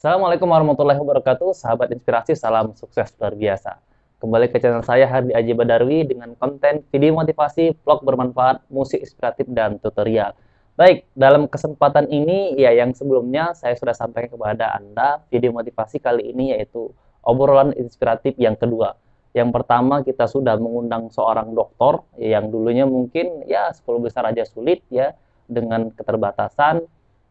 Assalamualaikum warahmatullahi wabarakatuh, sahabat inspirasi, salam sukses luar biasa. Kembali ke channel saya Hardi Aji Badarwi dengan konten video motivasi, vlog bermanfaat, musik inspiratif, dan tutorial. Baik, dalam kesempatan ini, ya yang sebelumnya saya sudah sampaikan kepada Anda, video motivasi kali ini yaitu obrolan inspiratif yang kedua. Yang pertama kita sudah mengundang seorang dokter yang dulunya mungkin ya 10 besar aja sulit ya dengan keterbatasan,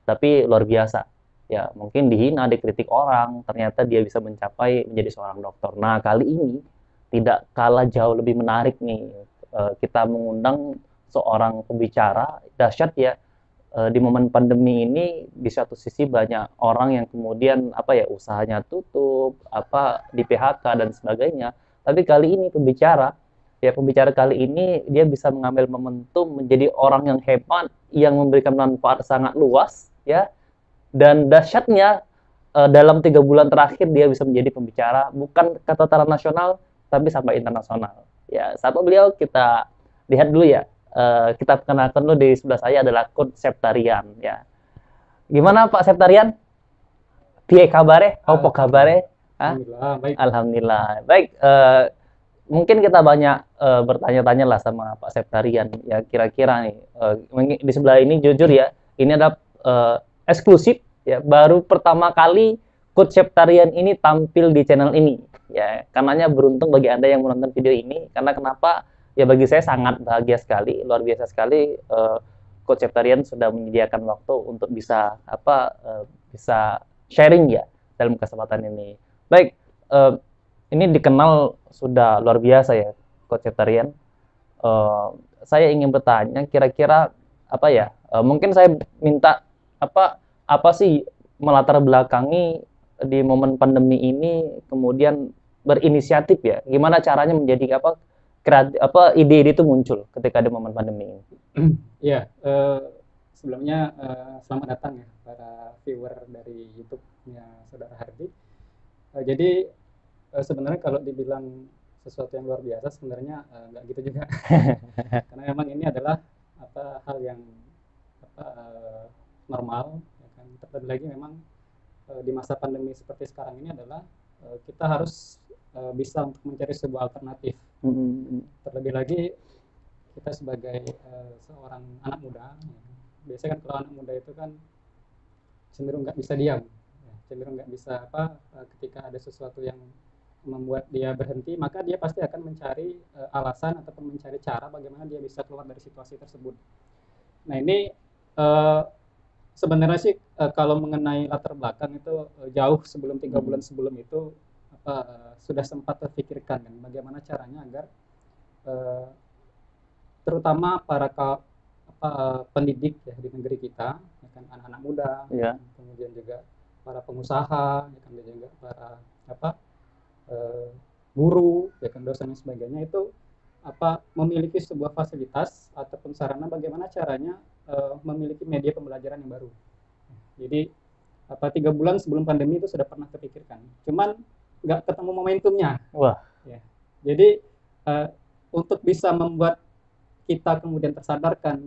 tapi luar biasa ya mungkin dihina, dikritik orang, ternyata dia bisa mencapai menjadi seorang dokter. Nah, kali ini tidak kalah jauh lebih menarik nih. Kita mengundang seorang pembicara dahsyat ya. Di momen pandemi ini di satu sisi banyak orang yang kemudian apa ya usahanya tutup, apa di PHK dan sebagainya. Tapi kali ini pembicara kali ini dia bisa mengambil momentum menjadi orang yang hebat yang memberikan manfaat sangat luas ya, dan dahsyatnya dalam 3 bulan terakhir dia bisa menjadi pembicara bukan ke tataran nasional tapi sampai internasional. Ya, siapa beliau kita lihat dulu ya. Kita kenalkan dulu, di sebelah saya adalah Coach Septarian ya. Gimana Pak Septarian? Piye kabare? Apa kabare? Alhamdulillah, baik. Alhamdulillah. Baik, mungkin kita banyak bertanya-tanya lah sama Pak Septarian ya, kira-kira nih di sebelah ini jujur ya, ini ada eksklusif ya, baru pertama kali Coach Septarian ini tampil di channel ini ya, karenanya beruntung bagi Anda yang menonton video ini. Karena kenapa ya, bagi saya sangat bahagia sekali, luar biasa sekali Coach Septarian sudah menyediakan waktu untuk bisa bisa sharing ya dalam kesempatan ini. Baik, ini dikenal sudah luar biasa ya Coach Septarian. Saya ingin bertanya, kira-kira apa ya, mungkin saya minta apa sih melatar belakangi di momen pandemi ini kemudian berinisiatif ya, gimana caranya menjadi ide-ide itu muncul ketika ada momen pandemi ini. Iya, sebelumnya selamat datang ya para viewer dari YouTube-nya Saudara Hardi. Jadi sebenarnya kalau dibilang sesuatu yang luar biasa sebenarnya nggak gitu juga. Karena memang ini adalah hal yang normal, ya kan. Terlebih lagi memang di masa pandemi seperti sekarang ini adalah kita harus bisa untuk mencari sebuah alternatif. Terlebih lagi kita sebagai seorang anak muda, ya. Biasanya kan kalau anak muda itu kan cenderung nggak bisa diam, ya. Cenderung nggak bisa ketika ada sesuatu yang membuat dia berhenti, maka dia pasti akan mencari alasan ataupun mencari cara bagaimana dia bisa keluar dari situasi tersebut. Nah ini sebenarnya sih kalau mengenai latar belakang itu jauh sebelum 3 bulan sebelum itu sudah sempat terpikirkan kan bagaimana caranya agar terutama para pendidik ya di negeri kita, ya kan, anak-anak muda, Ya. kemudian juga para pengusaha, ya kan, dan juga para guru, ya kan, dosen dan sebagainya itu memiliki sebuah fasilitas ataupun sarana bagaimana caranya memiliki media pembelajaran yang baru. Jadi 3 bulan sebelum pandemi itu sudah pernah terpikirkan, cuman nggak ketemu momentumnya. Wah. Ya. Jadi untuk bisa membuat kita kemudian tersadarkan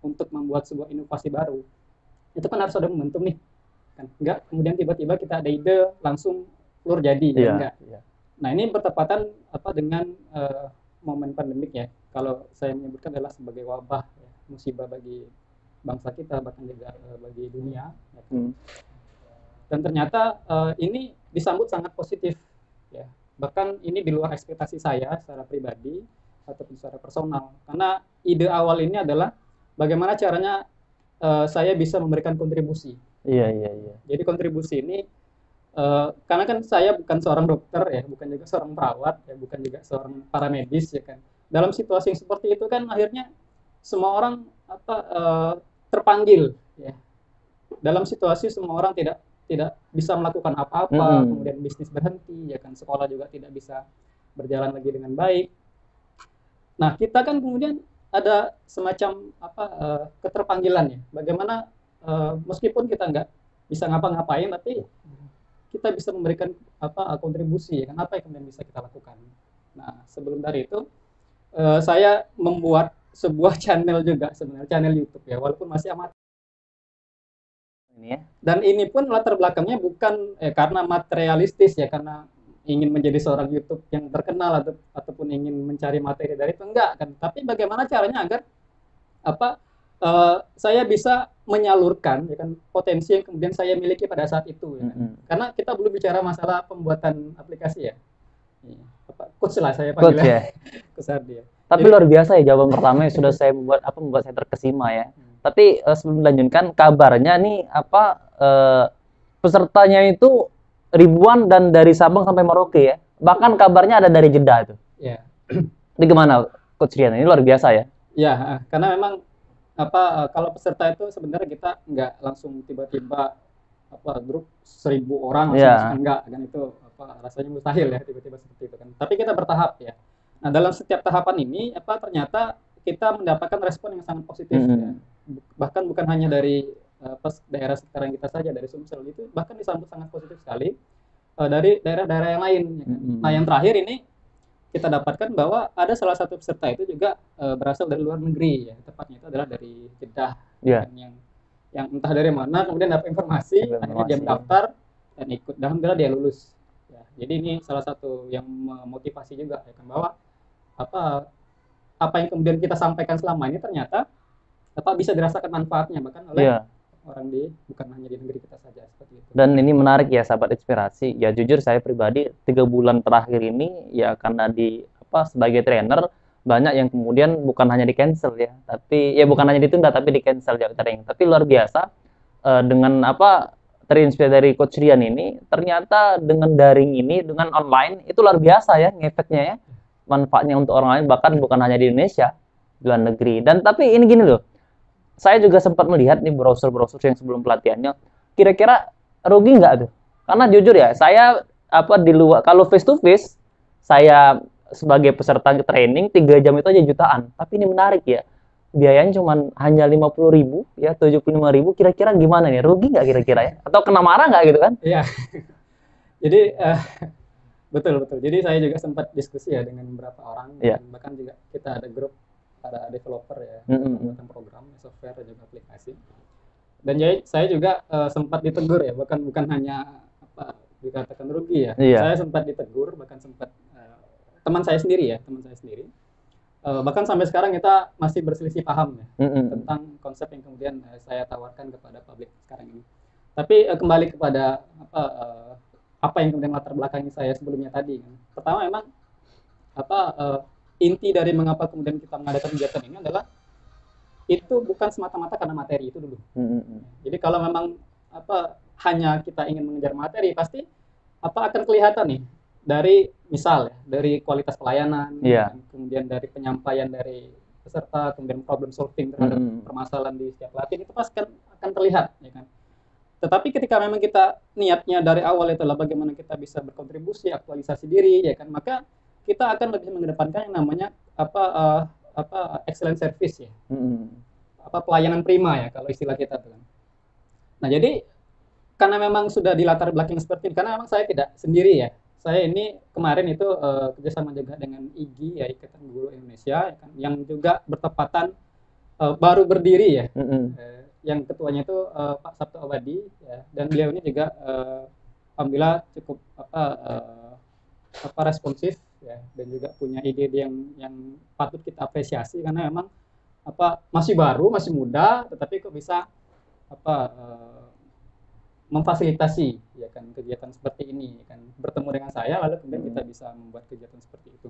untuk membuat sebuah inovasi baru, itu kan harus ada momentum nih, kan? Nggak kemudian tiba-tiba kita ada ide langsung keluar jadi, ya enggak. Nah ini bertepatan dengan momen pandemik ya, kalau saya menyebutkan adalah sebagai wabah ya, musibah bagi bangsa kita bahkan juga bagi dunia, ya kan? Dan ternyata ini disambut sangat positif ya, bahkan ini di luar ekspektasi saya secara pribadi ataupun secara personal, karena ide awal ini adalah bagaimana caranya saya bisa memberikan kontribusi. Iya. Jadi kontribusi ini karena kan saya bukan seorang dokter ya, bukan juga seorang perawat ya, bukan juga seorang paramedis ya kan. Dalam situasi yang seperti itu kan akhirnya semua orang terpanggil ya. Dalam situasi semua orang tidak bisa melakukan apa-apa, kemudian bisnis berhenti ya kan, sekolah juga tidak bisa berjalan lagi dengan baik. Nah, kita kan kemudian ada semacam keterpanggilan ya. Bagaimana meskipun kita nggak bisa ngapa-ngapain, tapi kita bisa memberikan kontribusi ya kan, apa yang kemudian bisa kita lakukan. Nah, sebelum dari itu saya membuat sebuah channel juga sebenarnya, channel YouTube ya, walaupun masih amat. Ini ya. Dan ini pun latar belakangnya bukan karena materialistis ya, karena ingin menjadi seorang YouTube yang terkenal ataupun ingin mencari materi dari itu, enggak kan. Tapi bagaimana caranya agar apa saya bisa menyalurkan ya kan potensi yang kemudian saya miliki pada saat itu ya kan. Karena kita belum bicara masalah pembuatan aplikasi ya. Coach lah saya Coach panggilnya. ya. Coach Ardi ya. Tapi Jadi, luar biasa ya jawaban pertama yang sudah saya membuat saya terkesima ya. Tapi sebelum dilanjutkan, kabarnya nih pesertanya itu ribuan dan dari Sabang sampai Merauke ya. Bahkan kabarnya ada dari Jeddah itu. ya. Ini gimana Coach Rian? Ini luar biasa ya. Ya, karena memang kalau peserta itu sebenarnya kita nggak langsung tiba-tiba grup 1.000 orang langsung enggak kan, itu rasanya mustahil ya tiba-tiba seperti itu kan. Tapi kita bertahap ya. Nah, dalam setiap tahapan ini ternyata kita mendapatkan respon yang sangat positif ya. Bahkan bukan hanya dari daerah sekitar kita saja, dari Sumsel itu bahkan disambut sangat positif sekali dari daerah-daerah yang lain ya kan. Nah, yang terakhir ini kita dapatkan bahwa ada salah satu peserta itu juga berasal dari luar negeri ya, tepatnya itu adalah dari Jeddah kan, yang entah dari mana kemudian dapat informasi, akhirnya dia mendaftar dan ikut, dan alhamdulillah dia lulus ya. Jadi ini salah satu yang memotivasi juga ya kan, bahwa apa yang kemudian kita sampaikan selama ini ternyata bisa dirasakan manfaatnya bahkan oleh orang bukan hanya di negeri kita saja, seperti itu. Dan ini menarik ya sahabat inspirasi. Ya jujur saya pribadi 3 bulan terakhir ini ya karena sebagai trainer banyak yang kemudian bukan hanya di cancel ya, tapi ya bukan hanya ditunda tapi di cancel ya training. Tapi luar biasa dengan terinspirasi dari Coach Rian ini, ternyata dengan daring ini, dengan online itu luar biasa ya ngefeknya ya. Manfaatnya untuk orang lain bahkan bukan hanya di Indonesia, di luar negeri. Dan tapi ini gini loh. Saya juga sempat melihat nih browser-browser yang sebelum pelatihannya, kira-kira rugi nggak tuh? Karena jujur ya, saya di luar, kalau face to face, saya sebagai peserta training 3 jam itu aja jutaan. Tapi ini menarik ya, biayanya cuma hanya 50.000 ya, 75.000. Kira-kira gimana nih? Rugi nggak kira-kira ya? Atau kena marah nggak gitu kan? Iya. Jadi betul. Jadi saya juga sempat diskusi ya dengan beberapa orang, bahkan juga kita ada grup para developer ya, tentang program, software dan juga aplikasi. Dan saya juga sempat ditegur ya, bukan hanya dikatakan rugi ya. Saya sempat ditegur, bahkan sempat teman saya sendiri. Bahkan sampai sekarang kita masih berselisih paham ya tentang konsep yang kemudian saya tawarkan kepada publik sekarang ini. Tapi kembali kepada apa yang kemudian latar belakang saya sebelumnya tadi. Pertama memang inti dari mengapa kemudian kita mengadakan kegiatan ini adalah itu bukan semata-mata karena materi itu dulu. Jadi kalau memang hanya kita ingin mengejar materi, pasti akan kelihatan nih dari misal ya, dari kualitas pelayanan, kemudian dari penyampaian dari peserta, kemudian problem solving terhadap permasalahan di setiap pelatihan, itu pasti akan terlihat ya kan. Tetapi ketika memang kita niatnya dari awal itu adalah bagaimana kita bisa berkontribusi, aktualisasi diri ya kan, maka kita akan lebih mengedepankan yang namanya excellent service ya, pelayanan prima ya kalau istilah kita tuh. Nah jadi karena memang sudah di latar belakang seperti ini, karena memang saya tidak sendiri ya, saya ini kemarin itu kerjasama juga dengan IGI ya, Ikatan Guru Indonesia ya kan, yang juga bertepatan baru berdiri ya, yang ketuanya itu Pak Sabto Abadi ya, dan beliau ini juga alhamdulillah cukup responsif ya, dan juga punya ide-ide yang patut kita apresiasi, karena memang masih baru, masih muda, tetapi kok bisa memfasilitasi ya kan kegiatan seperti ini ya kan, bertemu dengan saya lalu kemudian kita bisa membuat kegiatan seperti itu.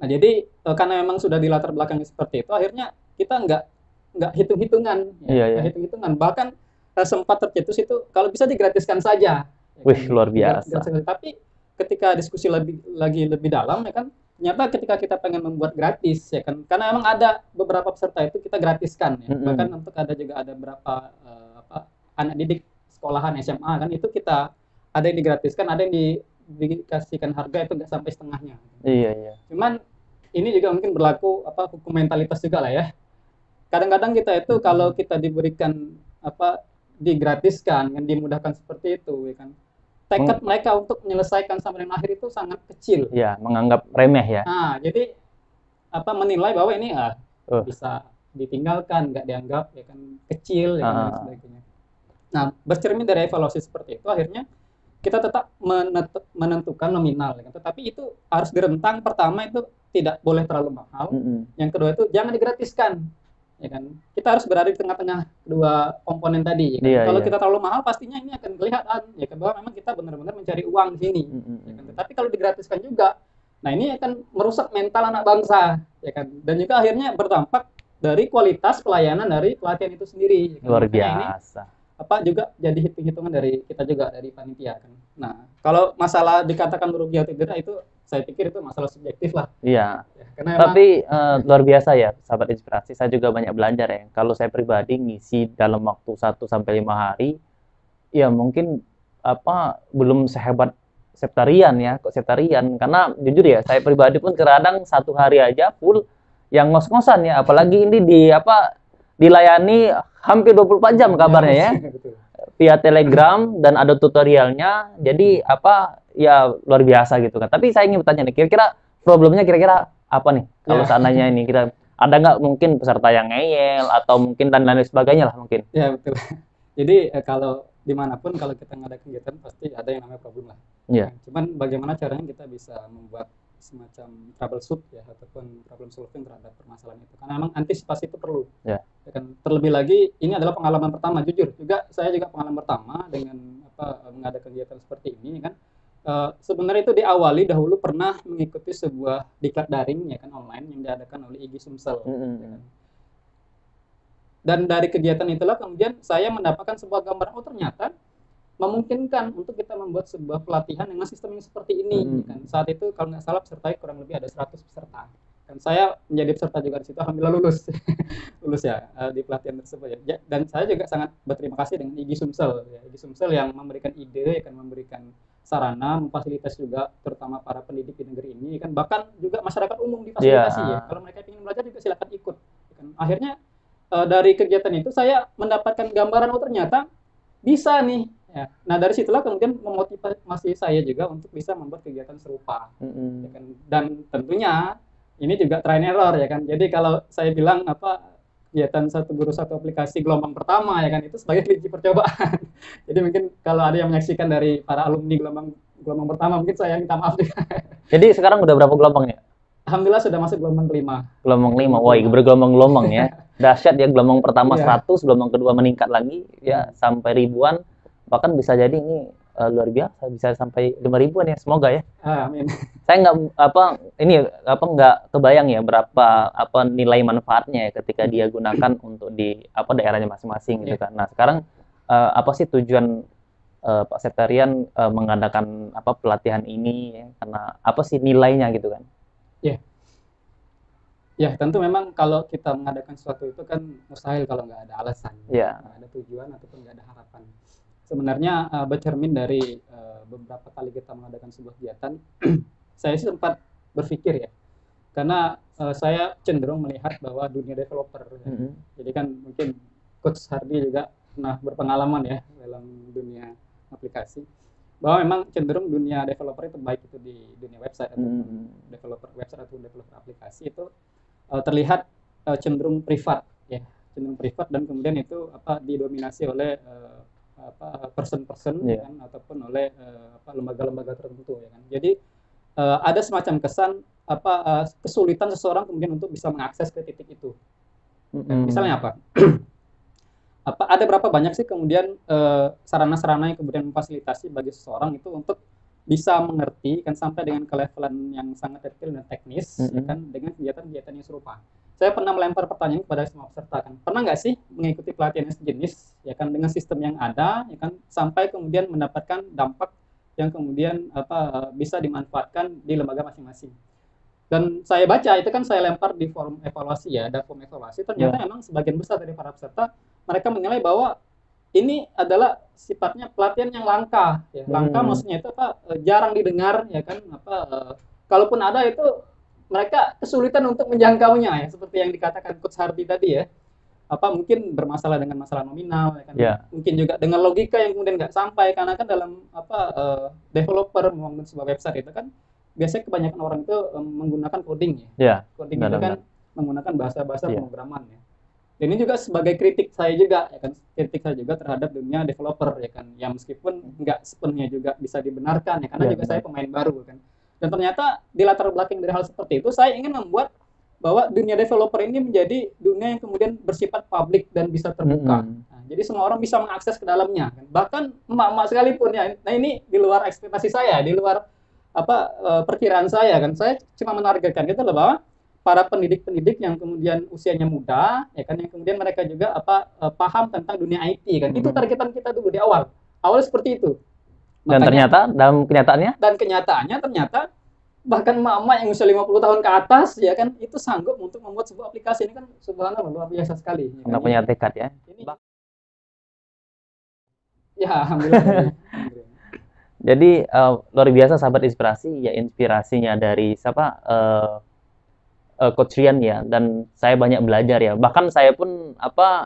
Nah jadi karena memang sudah di latar belakangnya seperti itu, akhirnya kita nggak hitung-hitungan ya, hitung-hitungan, bahkan sempat tercetus itu kalau bisa digratiskan saja ya kan? Luar biasa. Tapi ketika diskusi lebih dalam ya kan, ternyata ketika kita pengen membuat gratis ya kan, karena memang ada beberapa peserta itu kita gratiskan ya, bahkan untuk juga ada beberapa anak didik sekolahan SMA kan, itu kita ada yang digratiskan, ada yang dikasihkan harga itu nggak sampai setengahnya. Iya. Cuman ini juga mungkin berlaku hukum mentalitas juga lah ya. Kadang-kadang kita itu kalau kita diberikan digratiskan, yang dimudahkan seperti itu ya kan, tekad mereka untuk menyelesaikan sampai dengan akhir itu sangat kecil. Ya, menganggap remeh ya. Nah, jadi menilai bahwa ini bisa ditinggalkan, nggak dianggap ya kan kecil ya kan, dan sebagainya. Nah, bercermin dari evaluasi seperti itu, akhirnya kita tetap menentukan nominal, ya kan? Tetapi itu harus direntang. Pertama itu tidak boleh terlalu mahal. Yang kedua itu jangan digratiskan, ya kan? Kita harus berada di tengah-tengah dua komponen tadi. Ya kan? Kalau kita terlalu mahal, pastinya ini akan kelihatan, ya kan, bahwa memang kita benar-benar mencari uang di sini. Ya kan? Tetapi kalau digratiskan juga, nah ini akan merusak mental anak bangsa, ya kan? Dan juga akhirnya berdampak dari kualitas pelayanan dari pelatihan itu sendiri. Ya kan? Luar biasa. Apa juga jadi hitung-hitungan dari kita juga, dari panitia kan. Nah, kalau masalah dikatakan merugi atau tidak itu saya pikir itu masalah subjektif lah. Iya. Ya, karena tapi luar biasa ya, sahabat inspirasi. Saya juga banyak belajar ya. Kalau saya pribadi ngisi dalam waktu 1 sampai 5 hari, ya mungkin belum sehebat Septarian ya, kok Septarian. Karena jujur ya, saya pribadi pun kadang 1 hari aja full yang ngos-ngosan ya. Apalagi ini dilayani hampir 24 jam kabarnya ya. Via Telegram dan ada tutorialnya. Jadi ya luar biasa gitu kan. Tapi saya ingin bertanya nih, kira-kira problemnya apa nih? Kalau seandainya ini ada nggak mungkin peserta yang ngeyel atau mungkin dan lain sebagainya lah mungkin. Ya betul. Jadi kalau dimanapun kalau kita ngadain kegiatan pasti ada yang namanya problem lah. Iya. Cuman bagaimana caranya kita bisa membuat semacam troubleshoot ya, ataupun problem solving terhadap permasalahan itu, karena memang antisipasi itu perlu. Ya kan, terlebih lagi ini adalah pengalaman pertama, jujur juga saya juga pengalaman pertama dengan mengadakan kegiatan seperti ini kan. Sebenarnya itu diawali dahulu pernah mengikuti sebuah diklat daring ya kan, online yang diadakan oleh IGI Sumsel. Ya kan? Dan dari kegiatan itulah kemudian saya mendapatkan sebuah gambaran, oh ternyata memungkinkan untuk kita membuat sebuah pelatihan dengan sistem yang seperti ini. Kan saat itu kalau nggak salah pesertanya kurang lebih ada 100 peserta. Dan saya menjadi peserta juga di situ, alhamdulillah lulus lulus ya di pelatihan tersebut ya. Dan saya juga sangat berterima kasih dengan IGI Sumsel ya. IGI Sumsel yang memberikan ide, akan memberikan sarana, memfasilitasi juga terutama para pendidik di negeri ini kan, bahkan juga masyarakat umum difasilitasi ya. Kalau mereka ingin belajar juga silakan ikut kan. Akhirnya dari kegiatan itu saya mendapatkan gambaran, oh ternyata bisa nih ya. Nah dari situlah kemudian memotivasi saya juga untuk bisa membuat kegiatan serupa ya kan? Dan tentunya ini juga try and error ya kan. Jadi kalau saya bilang kegiatan satu guru satu aplikasi gelombang pertama ya kan, itu sebagai kelinci percobaan. Jadi mungkin kalau ada yang menyaksikan dari para alumni gelombang pertama, mungkin saya minta maaf juga. Jadi sekarang udah berapa gelombangnya? Alhamdulillah sudah masuk gelombang kelima. Gelombang 5, wah bergelombang-gelombang ya. Dahsyat ya, gelombang pertama 100, gelombang kedua meningkat lagi ya sampai ribuan, bahkan bisa jadi ini luar biasa, bisa sampai 5.000-an ya, semoga ya. Amin. Saya nggak kebayang ya berapa nilai manfaatnya ya ketika dia gunakan untuk di daerahnya masing-masing gitu kan. Nah sekarang apa sih tujuan Pak Septarian mengadakan pelatihan ini ya? Karena apa sih nilainya gitu kan? Ya tentu memang kalau kita mengadakan sesuatu itu kan mustahil kalau nggak ada alasan, nggak ada tujuan ataupun nggak ada harapan. Sebenarnya bercermin dari beberapa kali kita mengadakan sebuah kegiatan, saya sih sempat berpikir ya, karena saya cenderung melihat bahwa dunia developer, jadi kan mungkin Coach Hardy juga pernah berpengalaman ya dalam dunia aplikasi, bahwa memang cenderung dunia developer itu, baik itu di dunia website atau developer website atau developer aplikasi itu terlihat cenderung privat ya, cenderung privat, dan kemudian itu didominasi oleh person-person kan, ataupun oleh lembaga-lembaga tertentu ya kan. Jadi ada semacam kesan kesulitan seseorang kemudian untuk bisa mengakses ke titik itu. Misalnya ada berapa banyak sih kemudian sarana-sarana yang kemudian memfasilitasi bagi seseorang itu untuk bisa mengerti kan sampai dengan kelevelan yang sangat detail dan teknis ya kan, dengan kegiatan-kegiatan yang serupa. Saya pernah melempar pertanyaan kepada semua peserta kan, pernah nggak sih mengikuti pelatihan yang sejenis ya kan, dengan sistem yang ada ya kan, sampai kemudian mendapatkan dampak yang kemudian bisa dimanfaatkan di lembaga masing-masing. Dan saya baca itu kan, saya lempar di forum evaluasi ya, ada forum evaluasi, ternyata memang sebagian besar dari para peserta mereka menilai bahwa ini adalah sifatnya pelatihan yang langka ya. Langka maksudnya itu jarang didengar ya kan, kalaupun ada itu mereka kesulitan untuk menjangkaunya ya, seperti yang dikatakan Coach Hardy tadi ya, mungkin bermasalah dengan masalah nominal ya kan, mungkin juga dengan logika yang kemudian nggak sampai, karena kan dalam developer membangun sebuah website itu kan biasanya kebanyakan orang itu menggunakan coding ya. Coding itu kan menggunakan bahasa-bahasa pemrograman ya. Dan ini juga sebagai kritik saya juga, ya kan, kritik saya juga terhadap dunia developer, ya kan, yang meskipun nggak sepenuhnya juga bisa dibenarkan, ya, karena Ya, juga benar. saya pemain baru, kan. Dan ternyata di latar belakang dari hal seperti itu, saya ingin membuat bahwa dunia developer ini menjadi dunia yang kemudian bersifat publik dan bisa terbuka. Mm-mm. Nah, jadi semua orang bisa mengakses ke dalamnya, kan. Bahkan emak-emak sekalipun, ya. Nah, ini di luar ekspektasi saya, di luar perkiraan saya, kan. Saya cuma menargetkan gitu loh, bahwa para pendidik-pendidik yang kemudian usianya muda, ya kan, yang kemudian mereka juga paham tentang dunia IT, kan. Itu Mm-mm. targetan kita dulu di awal. Awal seperti itu. Dan Makanya ternyata dalam kenyataannya kenyataannya ternyata bahkan emak-emak yang usia 50 tahun ke atas, ya kan, itu sanggup untuk membuat sebuah aplikasi. Ini kan subhanallah luar biasa sekali, ya kan. karena punya tekad ya. Ini ya alhamdulillah dari Jadi luar biasa sahabat inspirasi ya, inspirasinya dari siapa Coach Rian ya, dan saya banyak belajar ya. Bahkan saya pun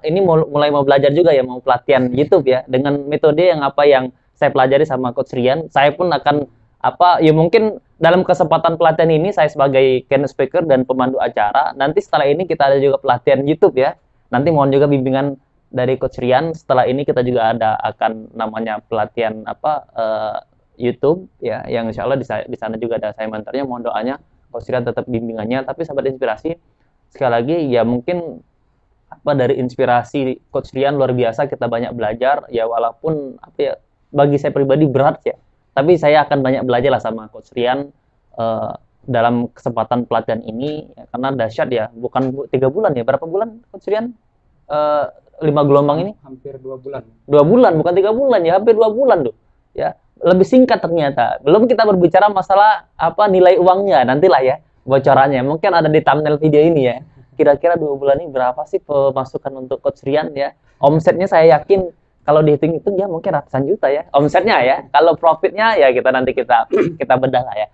ini mulai mau belajar juga ya, mau pelatihan YouTube ya dengan metode yang yang saya pelajari sama Coach Rian. Saya pun akan ya mungkin dalam kesempatan pelatihan ini saya sebagai keynote speaker dan pemandu acara. Nanti setelah ini kita ada juga pelatihan YouTube ya. Nanti mohon juga bimbingan dari Coach Rian. Setelah ini kita juga akan namanya pelatihan YouTube ya, yang insya Allah di sana juga ada saya mentornya. Mohon doanya Coach Rian tetap bimbingannya. Tapi sahabat inspirasi, sekali lagi ya mungkin dari inspirasi Coach Rian luar biasa, kita banyak belajar ya, walaupun bagi saya pribadi berat ya, tapi saya akan banyak belajar lah sama Coach Rian dalam kesempatan pelatihan ini ya, karena dahsyat ya, bukan 3 bulan ya, berapa bulan Coach Rian 5 gelombang ini? Hampir 2 bulan. 2 bulan, bukan 3 bulan ya, hampir 2 bulan tuh ya. Lebih singkat ternyata. Belum kita berbicara masalah nilai uangnya, nantilah ya bocorannya. Mungkin ada di thumbnail video ini ya. Kira-kira 2 bulan ini berapa sih pemasukan untuk Coach Rian ya? Omsetnya saya yakin kalau dihitung-hitung ya mungkin ratusan juta ya omsetnya ya. Kalau profitnya ya kita bedah lah ya.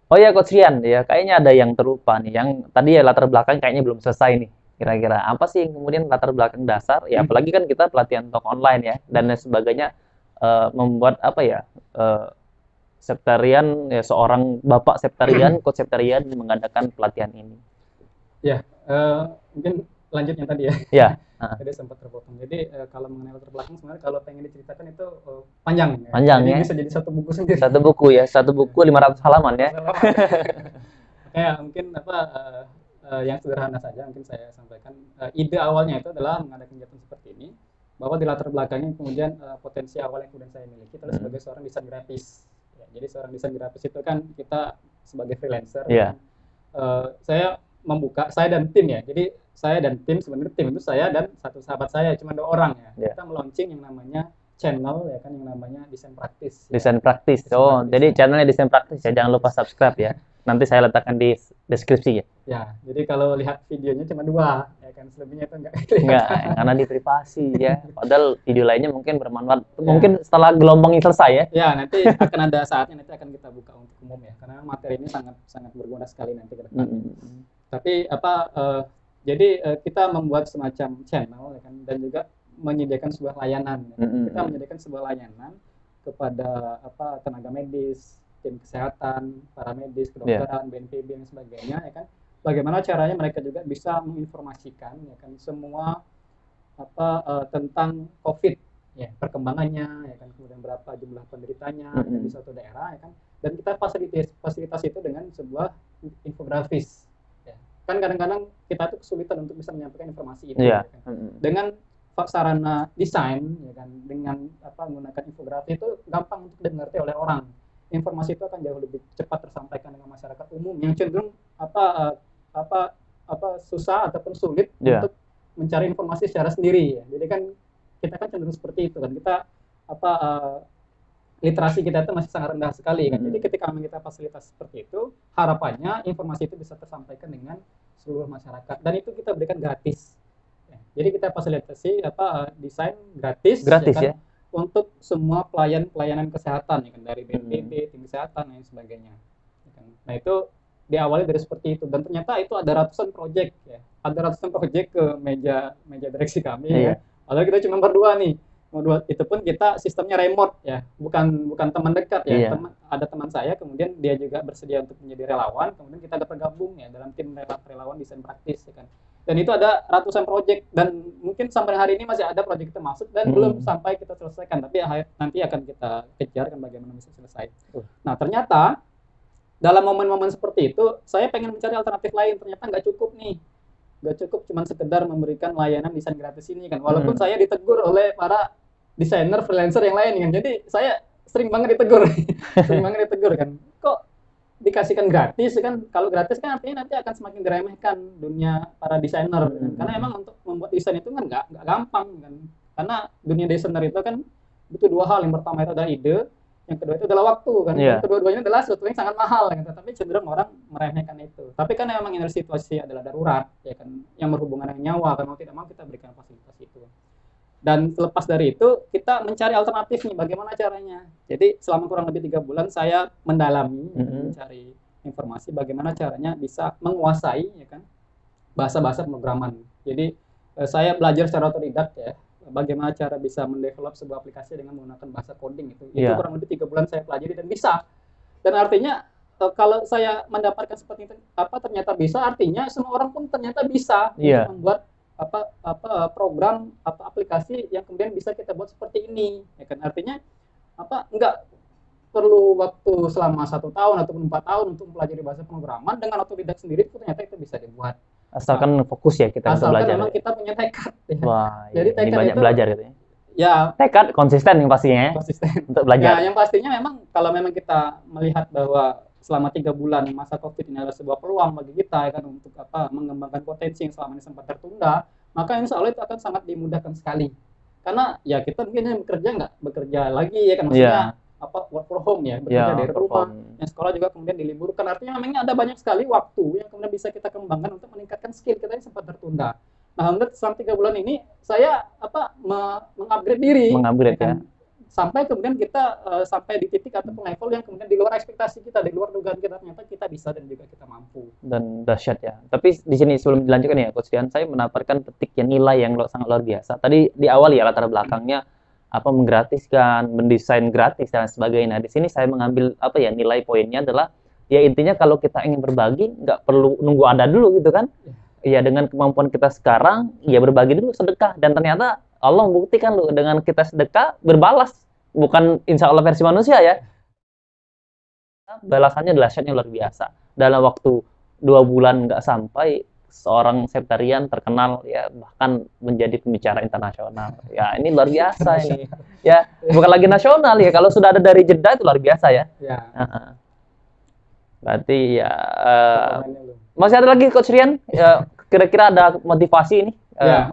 Oh ya Coach Rian ya, kayaknya ada yang terlupa nih. Yang tadi ya latar belakang kayaknya belum selesai nih. Kira-kira apa sih yang kemudian latar belakang dasar? Ya apalagi kan kita pelatihan talk online ya dan lain sebagainya, membuat Septarian ya, seorang bapak Septarian, coach Septarian mengadakan pelatihan ini. Ya, mungkin lanjutnya tadi ya. Ya. Tadi sempat terpotong. Jadi kalau mengenai latar belakang sebenarnya kalau pengen diceritakan itu panjang. Ya. Panjang jadi ya. bisa jadi satu buku sendiri. Satu buku ya, satu buku 500 halaman ya. Kayak mungkin yang sederhana saja mungkin saya sampaikan. Ide awalnya itu adalah mengadakan kegiatan seperti ini, bahwa di latar belakangnya kemudian potensi awal yang kemudian saya miliki adalah sebagai seorang desain grafis. Ya, jadi seorang desain grafis itu kan kita sebagai freelancer. Yeah. Saya membuka, saya dan tim ya. Jadi saya dan tim, sebenarnya tim itu saya dan satu sahabat saya, cuma 2 orang ya. Yeah. Kita melaunching yang namanya channel ya kan, yang namanya desain praktis. Desain praktis. Oh, jadi channelnya desain praktis ya. Jangan lupa subscribe ya. Nanti saya letakkan di deskripsi ya. Ya, jadi kalau lihat videonya cuma 2 ya kan, selebihnya itu enggak. Enggak, karena di privasi ya. Padahal video lainnya mungkin bermanfaat. Ya. Mungkin setelah gelombang ini selesai ya. Ya, nanti akan ada saatnya, nanti akan kita buka untuk umum ya. Karena materi ini sangat berguna sekali nanti ke depan. Tapi jadi kita membuat semacam channel ya kan, dan juga menyediakan sebuah layanan. Ya. Kita menyediakan sebuah layanan kepada tenaga medis, tim kesehatan, para medis, kedokteran, BNPB dan sebagainya ya kan. Bagaimana caranya mereka juga bisa menginformasikan ya kan semua tentang COVID ya, perkembangannya ya kan, kemudian berapa jumlah penderitanya di suatu daerah ya kan. Dan kita fasilitas itu dengan sebuah infografis. Ya. Kan kadang-kadang kita tuh kesulitan untuk bisa menyampaikan informasi itu ya kan. Dengan sarana desain ya kan, dengan menggunakan infografi itu gampang untuk dimengerti oleh orang. Informasi itu akan jauh lebih cepat tersampaikan dengan masyarakat umum yang cenderung susah ataupun sulit untuk mencari informasi secara sendiri ya. Jadi kan kita kan cenderung seperti itu kan. Kita literasi kita itu masih sangat rendah sekali kan. Jadi ketika kita fasilitas seperti itu, harapannya informasi itu bisa tersampaikan dengan seluruh masyarakat, dan itu kita berikan gratis. Ya. Jadi kita fasilitasi desain gratis ya kan, ya, untuk semua pelayanan kesehatan ya kan, dari BNPB, tim kesehatan dan sebagainya. Ya kan. Nah, itu diawali dari seperti itu, dan ternyata itu ada ratusan proyek ya. Ada ratusan proyek ke meja direksi kami ya. Padahal kita cuma berdua nih. Itu pun kita sistemnya remote ya, bukan teman dekat ya. Ada teman saya, kemudian dia juga bersedia untuk menjadi relawan, kemudian kita ada bergabung ya dalam tim relawan desain praktis ya kan. Dan itu ada ratusan proyek, dan mungkin sampai hari ini masih ada proyek itu masuk dan belum sampai kita selesaikan, tapi nanti akan kita kejar kan bagaimana bisa selesai. Nah ternyata dalam momen-momen seperti itu saya pengen mencari alternatif lain, ternyata nggak cukup nih, nggak cukup cuma sekedar memberikan layanan desain gratis ini kan, walaupun saya ditegur oleh para desainer freelancer yang lain kan, jadi saya sering banget ditegur sering banget ditegur kan, kok dikasihkan gratis kan, kalau gratis kan artinya nanti akan semakin diremehkan dunia para desainer kan? Karena emang untuk membuat desain itu kan nggak gampang kan, karena dunia desainer itu kan butuh dua hal, yang pertama itu adalah ide, yang kedua itu adalah waktu kan, dan kedua-duanya adalah sesuatu yang sangat mahal kan, tapi cenderung orang meremehkan itu. Tapi kan memang ini situasi adalah darurat ya kan, yang berhubungan dengan nyawa kan, mau tidak mau kita berikan fasilitas itu. Dan selepas dari itu kita mencari alternatif nih, bagaimana caranya. Jadi selama kurang lebih 3 bulan saya mendalami, mencari informasi bagaimana caranya bisa menguasai ya kan bahasa-bahasa pemrograman. Jadi saya belajar secara otodidak ya, bagaimana cara bisa mendevelop sebuah aplikasi dengan menggunakan bahasa coding itu. Itu kurang lebih 3 bulan saya pelajari dan bisa. Dan artinya kalau saya mendapatkan seperti itu, ternyata bisa, artinya semua orang pun ternyata bisa untuk membuat program atau aplikasi yang kemudian bisa kita buat seperti ini ya kan, artinya enggak perlu waktu selama 1 tahun ataupun 4 tahun untuk mempelajari bahasa pemrograman, dengan otodidak sendiri itu ternyata itu bisa dibuat, asalkan fokus ya kita untuk belajar, memang kita punya tekad ya. Wah, jadi tekad banyak itu belajar gitu ya, tekad konsisten yang pastinya untuk belajar ya, yang pastinya memang kalau memang kita melihat bahwa selama 3 bulan masa COVID ini adalah sebuah peluang bagi kita ya kan, untuk mengembangkan potensi yang selama ini sempat tertunda, maka insya Allah itu akan sangat dimudahkan sekali. Karena ya kita mungkin yang bekerja lagi ya kan, maksudnya work from home ya, bekerja dari rumah, yang sekolah juga kemudian diliburkan, artinya memang ada banyak sekali waktu yang kemudian bisa kita kembangkan untuk meningkatkan skill kita yang sempat tertunda. Nah, selama 3 bulan ini saya mengupgrade diri, ya kan? Sampai kemudian kita sampai di titik ataupun level yang kemudian di luar ekspektasi kita, di luar dugaan kita, ternyata kita bisa dan juga kita mampu. Dan dahsyat ya. Tapi di sini sebelum dilanjutkan ya, Coach Dian, saya mendapatkan petiknya nilai yang sangat luar biasa. Tadi di awal ya latar belakangnya menggratiskan, mendesain gratis dan sebagainya. Nah, di sini saya mengambil nilai poinnya adalah ya intinya kalau kita ingin berbagi nggak perlu nunggu ada dulu gitu kan. Ya dengan kemampuan kita sekarang ya berbagi dulu, sedekah, dan ternyata Allah membuktikan loh, dengan kita sedekah berbalas, bukan insya Allah versi manusia ya, balasannya dahsyatnya luar biasa. Dalam waktu 2 bulan nggak sampai, seorang septarian terkenal ya, bahkan menjadi pembicara internasional ya, ini luar biasa ini ya, bukan lagi nasional ya, kalau sudah ada dari Jeddah itu luar biasa ya. Berarti ya masih ada lagi Coach Rian ya, kira-kira ada motivasi ini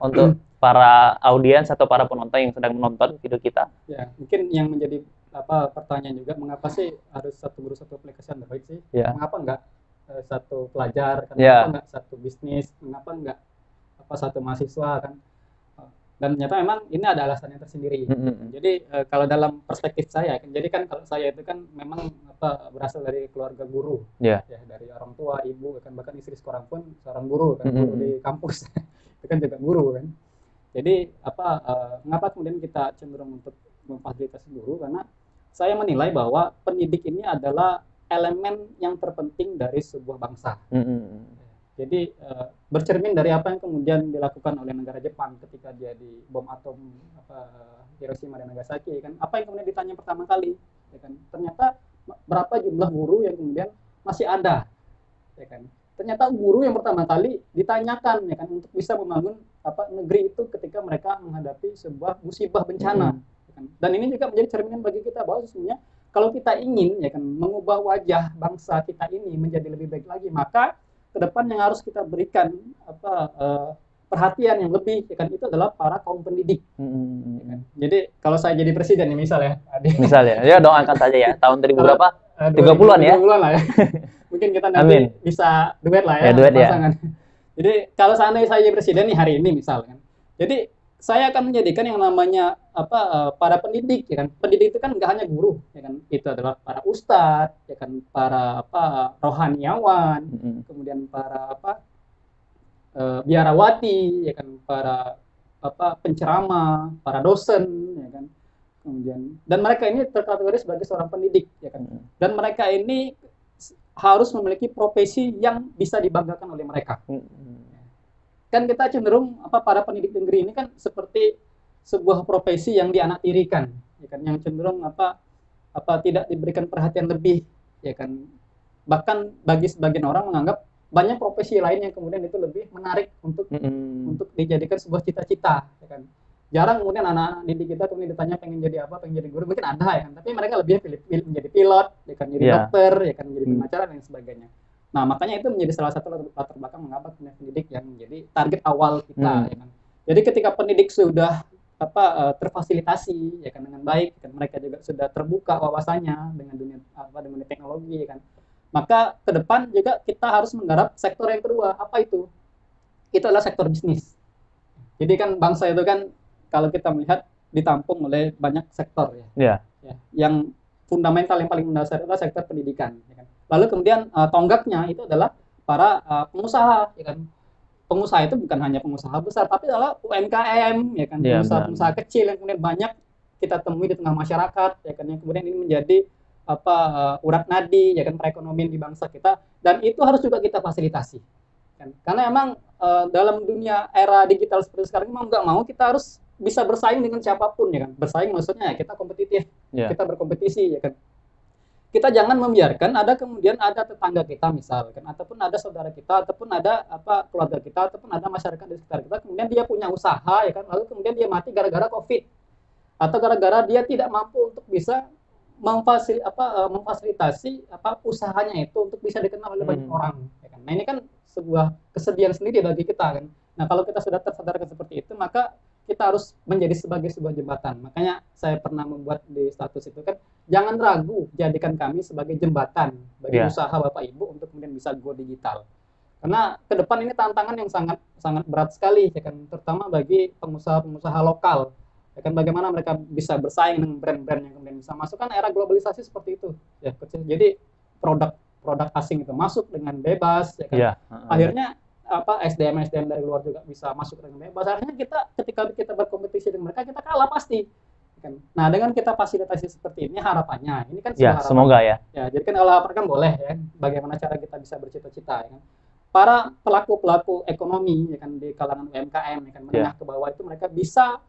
untuk para audiens atau para penonton yang sedang menonton video kita? Ya, mungkin yang menjadi pertanyaan juga, mengapa sih harus satu guru satu aplikasi Android sih? Mengapa enggak satu pelajar? Kenapa enggak satu bisnis? Mengapa enggak satu mahasiswa kan? Dan ternyata memang ini ada alasannya tersendiri. Jadi kalau dalam perspektif saya, jadi kan kalau saya itu kan memang berasal dari keluarga guru, ya, dari orang tua, ibu, kan bahkan istri sekarang pun seorang guru kan, guru di kampus, itu kan juga guru kan. Jadi mengapa kemudian kita cenderung untuk memfasilitasi guru? Karena saya menilai bahwa pendidik ini adalah elemen yang terpenting dari sebuah bangsa. Jadi bercermin dari apa yang kemudian dilakukan oleh negara Jepang ketika dia di bom atom Hiroshima dan Nagasaki kan, apa yang kemudian ditanya pertama kali ya kan, ternyata berapa jumlah guru yang kemudian masih ada ya kan. Ternyata guru yang pertama kali ditanyakan ya kan, untuk bisa membangun negeri itu ketika mereka menghadapi sebuah musibah bencana ya kan. Dan ini juga menjadi cerminan bagi kita bahwa sesungguhnya kalau kita ingin ya kan mengubah wajah bangsa kita ini menjadi lebih baik lagi, maka ke depan yang harus kita berikan perhatian yang lebih ya kan, itu adalah para kaum pendidik. Ya kan? Jadi kalau saya jadi presiden nih misalnya, ya doakan saja ya, tahun 2000 berapa? 30-an ya. 30-an lah ya. Mungkin kita nanti bisa duet lah ya, pasangan. Jadi kalau seandainya saya jadi presiden nih hari ini misalnya, jadi saya akan menjadikan yang namanya para pendidik ya kan. Pendidik itu kan nggak hanya guru ya kan, itu adalah para ustadz ya kan, para rohaniawan, kemudian para biarawati ya kan, para penceramah, para dosen ya kan. Kemudian dan mereka ini terkategori sebagai seorang pendidik ya kan. Dan mereka ini harus memiliki profesi yang bisa dibanggakan oleh mereka. kan kita cenderung para pendidik negeri ini kan seperti sebuah profesi yang dianaktirikan, ya kan, yang cenderung tidak diberikan perhatian lebih, ya kan. Bahkan bagi sebagian orang menganggap banyak profesi lain yang kemudian itu lebih menarik untuk dijadikan sebuah cita-cita, ya kan. Jarang kemudian anak-anak didik kita kemudian ditanya pengen jadi apa, pengen jadi guru, mungkin ada ya kan, tapi mereka lebih pilih menjadi pilot, ya kan, jadi dokter, ya kan, menjadi pengacara dan sebagainya. Nah, makanya itu menjadi salah satu latar belakang mengapa pendidik yang menjadi target awal kita, ya kan. Jadi ketika pendidik sudah terfasilitasi, ya kan, dengan baik, kan, mereka juga sudah terbuka wawasannya dengan dunia teknologi, ya kan. Maka ke depan juga kita harus menggarap sektor yang kedua. Apa itu? Itu adalah sektor bisnis. Jadi kan bangsa itu kan kalau kita melihat ditampung oleh banyak sektor, ya. Yang fundamental, yang paling mendasar adalah sektor pendidikan, ya kan. Lalu kemudian tonggaknya itu adalah para pengusaha, ya kan. Pengusaha itu bukan hanya pengusaha besar, tapi adalah UMKM, ya kan, pengusaha kecil yang kemudian banyak kita temui di tengah masyarakat, ya kan, yang kemudian ini menjadi urat nadi, ya kan, perekonomian di bangsa kita, dan itu harus juga kita fasilitasi, kan. Karena emang dalam dunia era digital seperti sekarang, mau nggak mau kita harus bisa bersaing dengan siapapun, ya kan. Bersaing maksudnya ya kita kompetitif, kita berkompetisi, ya kan. Kita jangan membiarkan kemudian ada tetangga kita misalkan, ataupun ada saudara kita, ataupun ada keluarga kita, ataupun ada masyarakat di sekitar kita, kemudian dia punya usaha, ya kan, lalu kemudian dia mati gara-gara COVID, atau gara-gara dia tidak mampu untuk bisa memfasilitasi usahanya itu untuk bisa dikenal oleh banyak orang, ya kan. Nah, ini kan sebuah kesedihan sendiri bagi kita, kan. Nah, kalau kita sudah tersadarkan seperti itu, maka kita harus menjadi sebagai sebuah jembatan. Makanya saya pernah membuat di status itu kan, jangan ragu, jadikan kami sebagai jembatan bagi usaha Bapak Ibu untuk kemudian bisa go digital. Karena ke depan ini tantangan yang sangat sangat berat sekali, ya kan, terutama bagi pengusaha-pengusaha lokal. Ya kan, bagaimana mereka bisa bersaing dengan brand-brand yang kemudian bisa masuk, kan era globalisasi seperti itu, ya. Jadi produk asing itu masuk dengan bebas, ya kan. Akhirnya SDM dari luar juga bisa masuk dengan bebas. Akhirnya ketika kita berkompetisi dengan mereka, kita kalah pasti, kan. Nah, dengan kita fasilitasi seperti ini, harapannya ini kan harapan, semoga ya. Jadi kan kalau harapan kan boleh, ya. Bagaimana cara kita bisa bercita-cita, ya kan. Para pelaku ekonomi, ya kan, di kalangan UMKM, ya kan, menengah ke bawah itu mereka bisa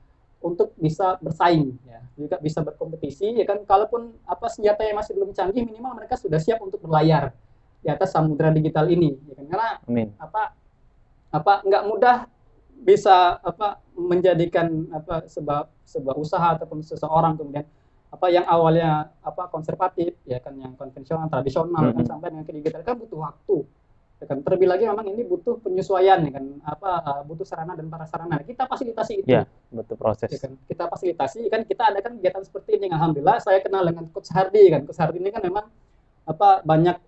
bersaing, ya, juga bisa berkompetisi, ya kan. Kalaupun senjata yang masih belum canggih, minimal mereka sudah siap untuk berlayar di atas samudera digital ini, ya kan. Karena nggak mudah bisa menjadikan sebuah usaha ataupun seseorang kemudian yang awalnya konservatif, ya kan, yang konvensional tradisional, kan, sampai dengan ke digital, kan butuh waktu, ya kan. Terlebih lagi memang ini butuh penyesuaian, ya kan, butuh sarana dan prasarana. Kita fasilitasi itu, butuh proses, ya kan. Kita fasilitasi, kan, kita adakan kegiatan seperti ini. Alhamdulillah saya kenal dengan Coach Hardy, kan. Coach Hardy ini kan memang banyak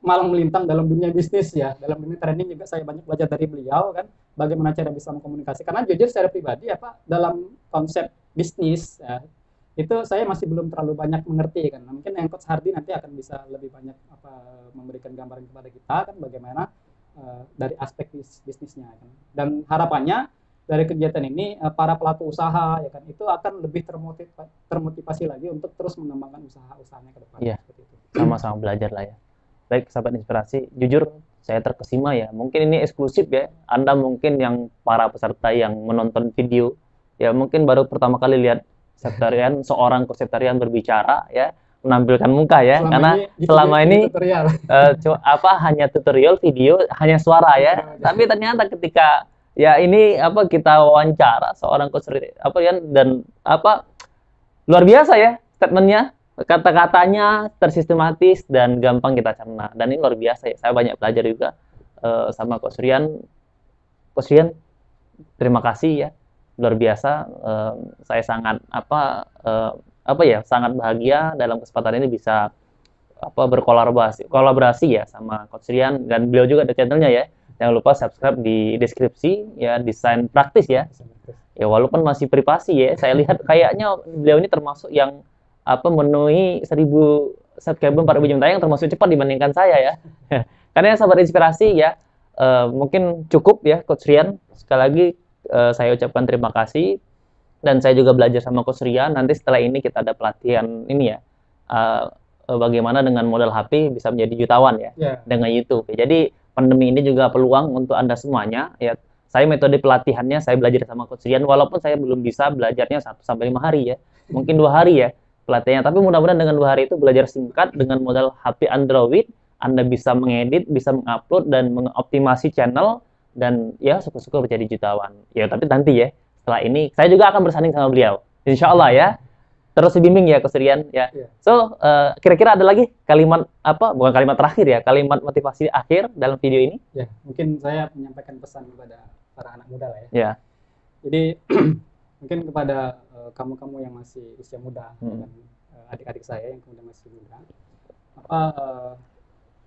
malang melintang dalam dunia bisnis, ya. Dalam dunia training juga saya banyak belajar dari beliau, kan, bagaimana cara bisa mengkomunikasi. Karena jujur secara pribadi dalam konsep bisnis, ya, itu saya masih belum terlalu banyak mengerti, kan. Nah, mungkin yang Coach Hardy nanti akan bisa lebih banyak memberikan gambaran kepada kita, kan, bagaimana dari aspek bisnisnya, kan. Dan harapannya dari kegiatan ini para pelaku usaha, ya kan, itu akan lebih termotivasi lagi untuk terus mengembangkan usaha-usahanya ke depan. Seperti itu. Sama-sama belajar lah, ya. Baik, sahabat inspirasi, jujur saya terkesima, ya. Mungkin ini eksklusif, ya. Anda mungkin yang para peserta yang menonton video, ya, mungkin baru pertama kali lihat Septarian, seorang Septarian berbicara, ya, menampilkan muka, ya. Selama ini hanya tutorial video, hanya suara, ya. Tapi ternyata ketika ini kita wawancara seorang Septarian dan luar biasa, ya, statementnya. Kata-katanya tersistematis dan gampang kita cerna, dan ini luar biasa, ya. Saya banyak belajar juga sama Coach Rian. Coach Rian, terima kasih, ya, luar biasa. Saya sangat sangat bahagia dalam kesempatan ini bisa berkolaborasi ya sama Coach Rian, dan beliau juga ada channelnya, ya. Jangan lupa subscribe di deskripsi, ya, desain praktis, ya. Ya, walaupun masih privasi, ya, saya lihat kayaknya beliau ini termasuk yang memenuhi 1000 subscriber 4000 jam tayang, termasuk cepat dibandingkan saya, ya. Karena sahabat inspirasi, ya, mungkin cukup, ya, Coach Rian. Sekali lagi saya ucapkan terima kasih, dan saya juga belajar sama Coach Rian. Nanti setelah ini kita ada pelatihan ini, ya, bagaimana dengan modal HP bisa menjadi jutawan, ya, dengan YouTube. Jadi pandemi ini juga peluang untuk Anda semuanya, ya. saya metode pelatihannya saya belajar sama Coach Rian, walaupun saya belum bisa belajarnya 1 sampai 5 hari ya, mungkin 2 hari ya pelatihannya, tapi mudah-mudahan dengan 2 hari itu belajar singkat dengan modal HP Android, Anda bisa mengedit, bisa mengupload dan mengoptimasi channel, dan ya syukur-syukur menjadi jutawan. Ya tapi nanti ya, setelah ini saya juga akan bersanding sama beliau, insya Allah ya. Terus bimbing ya Coach Rian ya. Iya. So, kira-kira ada lagi kalimat apa? Bukan kalimat terakhir ya, kalimat motivasi akhir dalam video ini? Ya, mungkin saya menyampaikan pesan kepada para anak muda lah ya. Ya. Jadi mungkin kepada kamu-kamu yang masih usia muda dan adik-adik saya yang kemudian masih muda,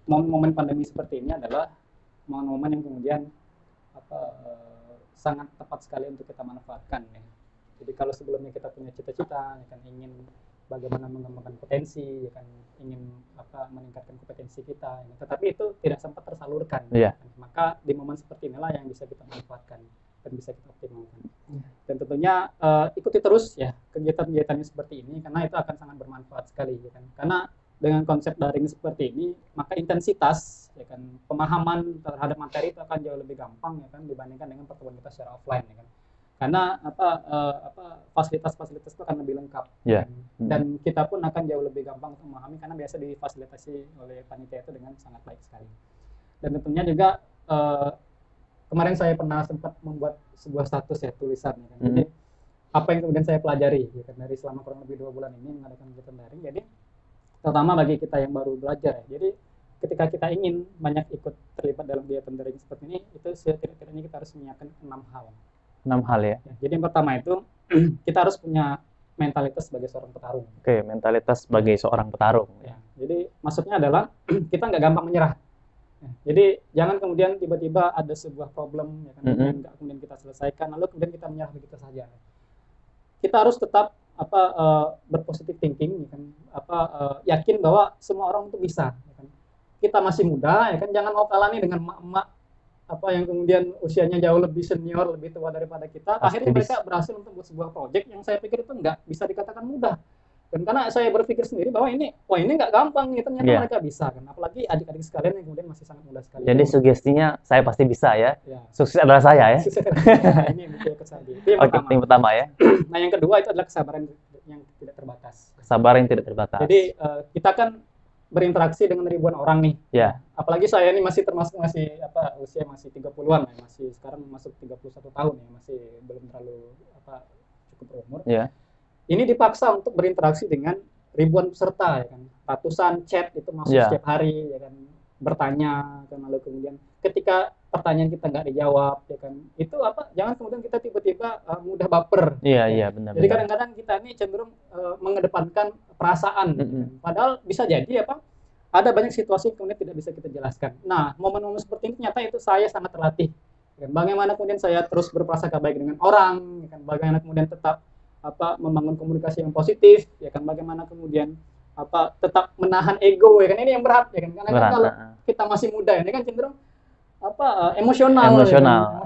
momen-momen pandemi seperti ini adalah momen-momen yang kemudian sangat tepat sekali untuk kita manfaatkan ya. Jadi kalau sebelumnya kita punya cita-cita, ya kan, ingin bagaimana mengembangkan potensi, ya kan, ingin meningkatkan kompetensi kita, ya, tetapi itu tidak sempat tersalurkan. Yeah. Maka di momen seperti inilah yang bisa kita manfaatkan dan bisa kita optimalkan. Dan tentunya ikuti terus ya kegiatan-kegiatannya seperti ini, karena itu akan sangat bermanfaat sekali, ya kan. Karena dengan konsep daring seperti ini, maka intensitas, ya kan, pemahaman terhadap materi itu akan jauh lebih gampang, ya kan, dibandingkan dengan pertemuan kita secara offline, ya kan. Karena fasilitas-fasilitas itu akan lebih lengkap, Yeah. dan kita pun akan jauh lebih gampang untuk memahami karena biasa difasilitasi oleh panitia itu dengan sangat baik sekali. Dan tentunya juga kemarin saya pernah sempat membuat sebuah status ya, tulisan, ya kan. Jadi apa yang kemudian saya pelajari, ya kan, dari selama kurang lebih 2 bulan ini mengadakan kegiatan daring. Jadi terutama bagi kita yang baru belajar ya. Jadi ketika kita ingin banyak ikut terlibat dalam kegiatan daring seperti ini, itu setidaknya kita harus menyiapkan 6 hal. 6 hal ya. Jadi yang pertama itu kita harus punya mentalitas sebagai seorang petarung. Oke, mentalitas sebagai seorang petarung. Ya, jadi maksudnya adalah kita nggak gampang menyerah. Ya, jadi jangan kemudian tiba-tiba ada sebuah problem, ya kan, kemudian kita selesaikan, lalu kemudian kita menyerah begitu saja. Kita harus tetap berpositif thinking, ya kan, yakin bahwa semua orang itu bisa. Ya kan. Kita masih muda, ya kan, jangan mau kalah nih dengan emak-emak yang kemudian usianya jauh lebih senior, lebih tua daripada kita. Akhirnya mereka berhasil untuk membuat sebuah proyek yang saya pikir itu nggak bisa dikatakan mudah. Dan karena saya berpikir sendiri bahwa ini nggak gampang nih, ternyata mereka bisa kan. Apalagi adik-adik sekalian yang kemudian masih sangat muda sekali. Jadi sugestinya saya pasti bisa ya. Ya. Sukses adalah saya ya. Ini yang ikut saya. Itu yang Oke, yang pertama ya. Nah, yang kedua itu adalah kesabaran yang tidak terbatas. Kesabaran yang tidak terbatas. Jadi kita kan berinteraksi dengan ribuan orang nih. Ya. Apalagi saya ini masih termasuk usia masih 30-an ya, masih sekarang masuk 31 tahun ya, masih belum terlalu cukup berumur. Ya. Ini dipaksa untuk berinteraksi dengan ribuan peserta, ya kan. Ratusan chat itu masuk setiap hari, ya kan, bertanya, kan, lalu kemudian ketika pertanyaan kita nggak dijawab, ya kan, itu jangan kemudian kita tiba-tiba mudah baper. Iya, benar. Jadi kadang-kadang kita ini cenderung mengedepankan perasaan, padahal bisa jadi ada banyak situasi yang kemudian tidak bisa kita jelaskan. Nah, momen-momen seperti ini ternyata itu saya sangat terlatih. Bagaimana kemudian saya terus berprasangka baik dengan orang, ya kan, bagaimana kemudian tetap membangun komunikasi yang positif, ya kan, bagaimana kemudian tetap menahan ego, ya kan, ini yang berat, ya kan, karena kan kalau kita masih muda ini kan cenderung emosional. Ya kan?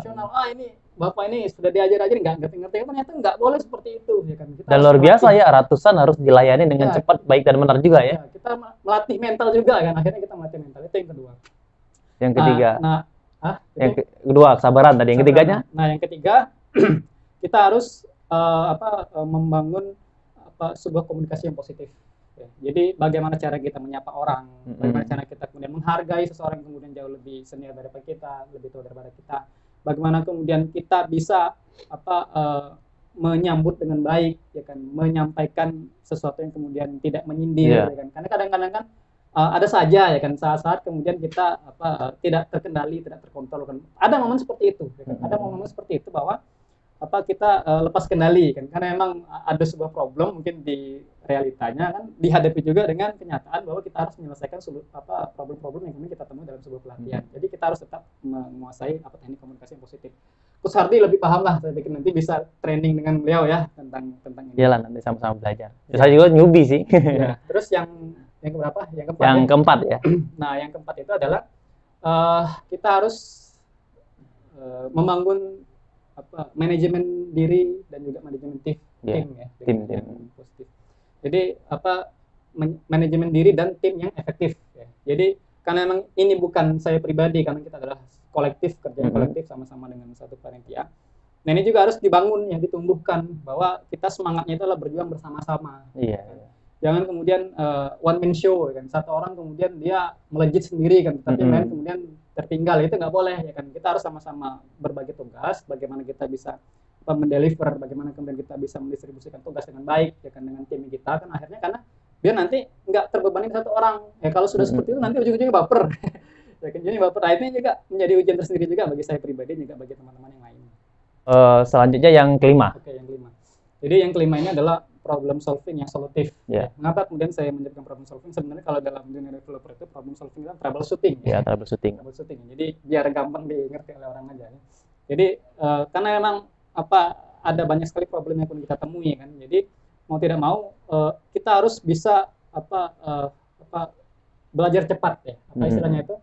Ini bapak ini sudah diajar-ajar nggak ngerti-ngerti, ternyata nggak boleh seperti itu, ya kan. Kita dan luar biasa ya, ratusan harus dilayani dengan cepat, baik dan benar juga ya. Kita melatih mental juga kan, akhirnya kita melatih mental, itu yang kedua. Yang ketiga. Yang kedua kesabaran tadi, yang ketiganya? Nah, yang ketiga kita harus membangun sebuah komunikasi yang positif. Ya. Jadi bagaimana cara kita menyapa orang, bagaimana cara kita kemudian menghargai seseorang yang kemudian jauh lebih senior daripada kita, lebih tua daripada kita. Bagaimana kemudian kita bisa menyambut dengan baik, ya kan, menyampaikan sesuatu yang kemudian tidak menyindir, ya kan. Karena kadang-kadang kan ada saja, ya kan, saat-saat kemudian kita tidak terkendali, tidak terkontrol kan. Ada momen seperti itu, ya kan. Ada momen seperti itu bahwa kita lepas kendali kan, karena memang ada sebuah problem mungkin di realitanya kan, dihadapi juga dengan kenyataan bahwa kita harus menyelesaikan problem-problem yang kemudian kita temui dalam sebuah pelatihan. Jadi kita harus tetap menguasai teknik komunikasi yang positif. Coach Hardy lebih paham lah, saya pikir nanti bisa training dengan beliau ya tentang ini. Iyalah, nanti sama-sama belajar. Saya juga newbie sih. Ya. Terus yang keberapa? Yang keempat ya. Nah, yang keempat itu adalah kita harus membangun manajemen diri dan juga manajemen tim ya, tim positif. Jadi manajemen diri dan tim yang efektif ya. Jadi karena memang ini bukan saya pribadi, karena kita adalah kolektif, kerjaan kolektif sama-sama dengan satu panitia. Nah ini juga harus dibangun, yang ditumbuhkan bahwa kita semangatnya itu adalah berjuang bersama-sama. Iya. Jangan kemudian one man show kan, satu orang kemudian dia melejit sendiri kan, tapi yang lain kemudian tertinggal, itu nggak boleh ya kan. Kita harus sama-sama berbagi tugas, bagaimana kita bisa mendeliver, bagaimana kemudian kita bisa mendistribusikan tugas dengan baik ya kan, dengan tim kita kan, akhirnya karena biar nanti nggak terbebani satu orang ya. Kalau sudah seperti itu nanti ujung-ujungnya baper ya kan, jadi baper. Nah, ini juga menjadi ujian tersendiri juga bagi saya pribadi, juga bagi teman-teman yang lain. Selanjutnya yang kelima. Oke, yang kelima. Jadi yang kelima ini adalah problem solving yang solutif. Yeah. Mengapa kemudian saya menyebutkan problem solving? Sebenarnya kalau dalam dunia developer itu problem solving itu troubleshooting. Ya, troubleshooting. Troubleshooting. Jadi biar gampang dimengerti oleh orang aja. Ya. Jadi karena memang ada banyak sekali problem yang pun kita temui kan. Jadi mau tidak mau kita harus bisa belajar cepat ya. Istilahnya itu?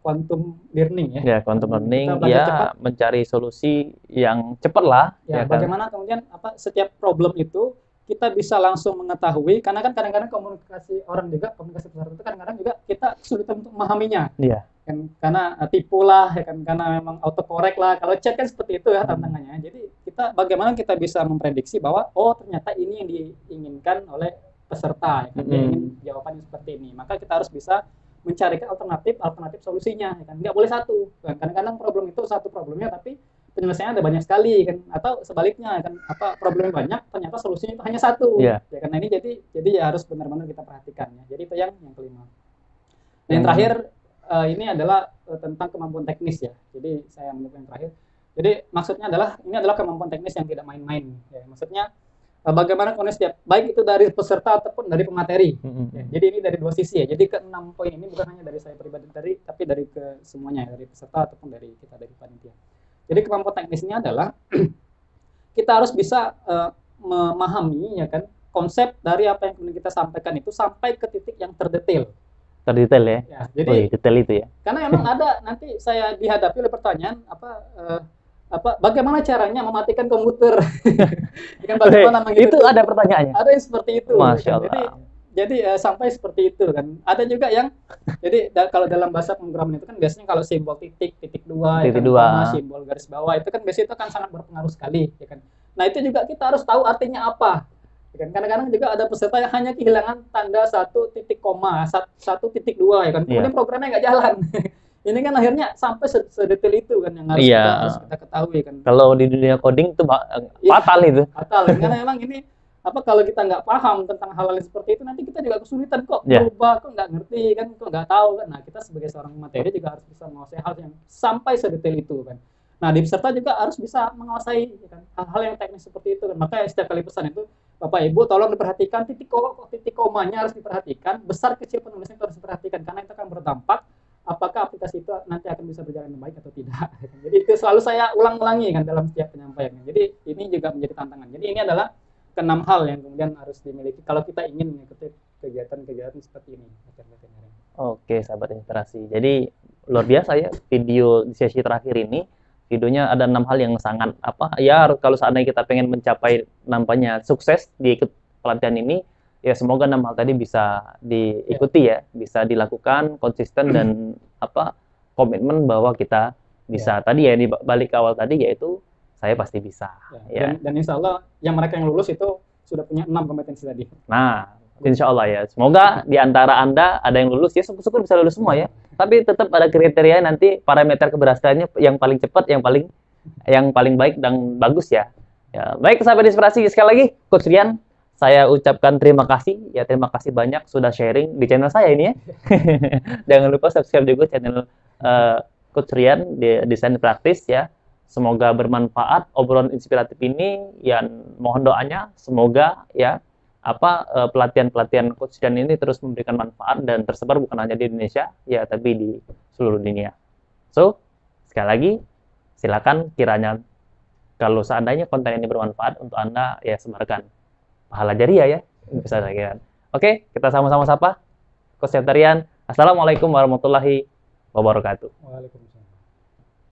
Quantum learning ya. Ya, quantum learning ya, cepat, mencari solusi yang cepat lah. Ya, bagaimana kan? Kemudian setiap problem itu kita bisa langsung mengetahui, karena kan kadang-kadang komunikasi orang juga, komunikasi besar itu kadang-kadang juga kita sulit untuk memahaminya. Iya. Kan, karena tipu lah, ya kan, karena memang autocorrect lah. Kalau chat kan seperti itu ya tantangannya. Jadi bagaimana kita bisa memprediksi bahwa ternyata ini yang diinginkan oleh peserta, ya kan? Dia ingin jawabannya seperti ini. Maka kita harus bisa mencarikan alternatif solusinya ya kan, nggak boleh satu kan. Kadang-kadang problem itu satu problemnya tapi penyelesaiannya ada banyak sekali kan, atau sebaliknya kan, problemnya banyak ternyata solusinya itu hanya satu ya karena ini jadi ya harus benar-benar kita perhatikan ya. Jadi itu yang kelima. Dan yang terakhir ini adalah tentang kemampuan teknis ya. Jadi saya menyebut yang terakhir, jadi maksudnya adalah ini adalah kemampuan teknis yang tidak main-main ya. Maksudnya bagaimana kondisi setiap, baik itu dari peserta ataupun dari pemateri. Ya, jadi ini dari dua sisi ya. Jadi ke-6 poin ini bukan hanya dari saya pribadi tapi dari ke semuanya ya, dari peserta ataupun dari kita, dari panitia. Jadi kemampuan teknisnya adalah kita harus bisa memahami ya kan konsep dari apa yang kemudian kita sampaikan itu sampai ke titik yang terdetail. Terdetail ya. Ya, jadi detail itu ya. Karena memang ada nanti saya dihadapi oleh pertanyaan bagaimana caranya mematikan komputer? Kan bagaimana itu ada pertanyaannya. Ada yang seperti itu. Masya Allah. Jadi sampai seperti itu kan. Ada juga yang jadi kalau dalam bahasa pemrograman itu kan biasanya kalau simbol titik dua, ya kan, simbol garis bawah itu kan biasanya itu kan sangat berpengaruh sekali, ya kan. Nah itu juga kita harus tahu artinya apa. Ya kan? Kadang-kadang juga ada peserta yang hanya kehilangan tanda 1 titik koma, 1 titik 2 ya kan. Kemudian programnya nggak jalan. Ini kan akhirnya sampai sedetail itu kan yang harus kita ketahui kan. Kalau di dunia coding itu fatal itu. Fatal karena memang ini kalau kita nggak paham tentang hal-hal seperti itu nanti kita juga kesulitan kok berubah, kok nggak ngerti kan, kok nggak tahu kan. Nah kita sebagai seorang materi juga harus bisa menguasai hal yang sampai sedetail itu kan. Nah di peserta juga harus bisa menguasai kan, hal-hal yang teknis seperti itu kan. Makanya setiap kali pesan itu Bapak Ibu tolong diperhatikan titik komanya harus diperhatikan, besar kecil penulisnya itu harus diperhatikan karena itu akan berdampak apakah aplikasi itu nanti akan bisa berjalan dengan baik atau tidak. Jadi itu selalu saya ulang-ulangi kan dalam setiap penyampaiannya. Jadi ini juga menjadi tantangan. Jadi ini adalah ke-6 hal yang kemudian harus dimiliki kalau kita ingin mengikuti kegiatan-kegiatan seperti ini. Oke, sahabat inspirasi. Jadi luar biasa ya video di sesi terakhir ini. Videonya ada 6 hal yang sangat kalau seandainya kita pengen mencapai nampaknya sukses di ikut pelatihan ini, ya semoga 6 hal tadi bisa diikuti ya, bisa dilakukan konsisten dan komitmen bahwa kita bisa. Tadi ya di balik awal tadi yaitu saya pasti bisa. Dan insya Allah yang mereka yang lulus itu sudah punya 6 kompetensi tadi. Nah, insya Allah ya. Semoga di antara Anda ada yang lulus ya, syukur-syukur bisa lulus semua ya. Tapi tetap ada kriteria nanti parameter keberhasilannya yang paling cepat, yang paling baik dan bagus ya. Ya, baik sahabat inspirasi, sekali lagi Coach Rian, saya ucapkan terima kasih ya, terima kasih banyak sudah sharing di channel saya ini ya. Jangan lupa subscribe juga channel Coach Rian di Desain Praktis ya. Semoga bermanfaat obrolan inspiratif ini, ya mohon doanya semoga ya pelatihan-pelatihan Coach Rian ini terus memberikan manfaat dan tersebar bukan hanya di Indonesia ya, tapi di seluruh dunia. So, sekali lagi silakan kiranya kalau seandainya konten ini bermanfaat untuk Anda ya sebarkan. Pahala jariah ya, bisa saya. Oke, kita sama-sama sapa. Coach Rian. Assalamualaikum warahmatullahi wabarakatuh. Waalaikumsalam.